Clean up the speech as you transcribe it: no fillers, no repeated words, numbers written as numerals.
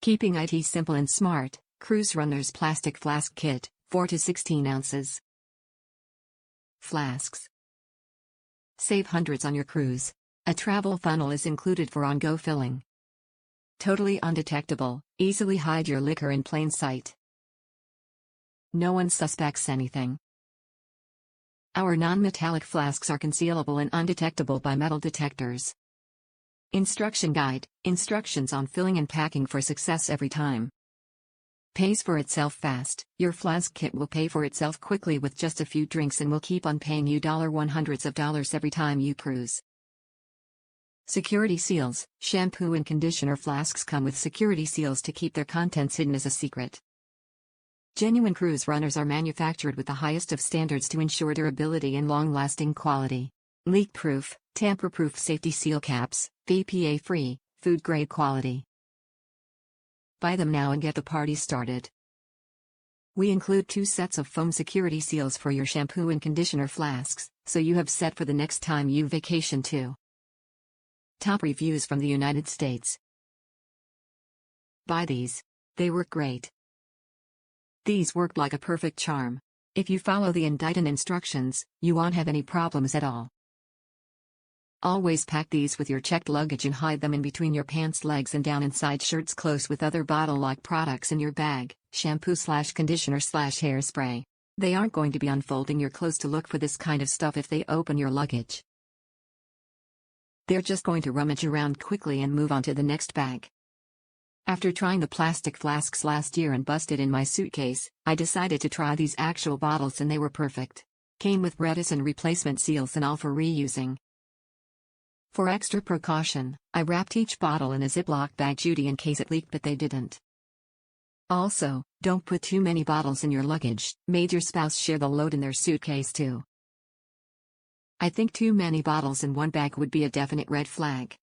Keeping IT simple and smart, Cruise Runners Plastic Flask Kit, 4 to 16 ounces. Flasks. Save hundreds on your cruise. A travel funnel is included for on-go filling. Totally undetectable, easily hide your liquor in plain sight. No one suspects anything. Our non-metallic flasks are concealable and undetectable by metal detectors. Instruction guide, instructions on filling and packing for success every time. Pays for itself fast. Your flask kit will pay for itself quickly with just a few drinks and will keep on paying you hundreds of dollars every time you cruise. Security seals. Shampoo and conditioner flasks come with security seals to keep their contents hidden as a secret. Genuine cruise runners are manufactured with the highest of standards to ensure durability and long-lasting quality. Leak-proof, tamper-proof safety seal caps, BPA-free, food-grade quality. Buy them now and get the party started. We include 2 sets of foam security seals for your shampoo and conditioner flasks, so you have set for the next time you vacation too. Top reviews from the United States. Buy these. They work great. These work like a perfect charm. If you follow the indicted instructions, you won't have any problems at all. Always pack these with your checked luggage and hide them in between your pants legs and down inside shirts close with other bottle-like products in your bag, shampoo/conditioner/hairspray. They aren't going to be unfolding your clothes to look for this kind of stuff if they open your luggage. They're just going to rummage around quickly and move on to the next bag. After trying the plastic flasks last year and busted in my suitcase, I decided to try these actual bottles and they were perfect. Came with Redis and replacement seals and all for reusing. For extra precaution, I wrapped each bottle in a Ziploc bag duty in case it leaked, but they didn't. Also, don't put too many bottles in your luggage. Made your spouse share the load in their suitcase too. I think too many bottles in one bag would be a definite red flag.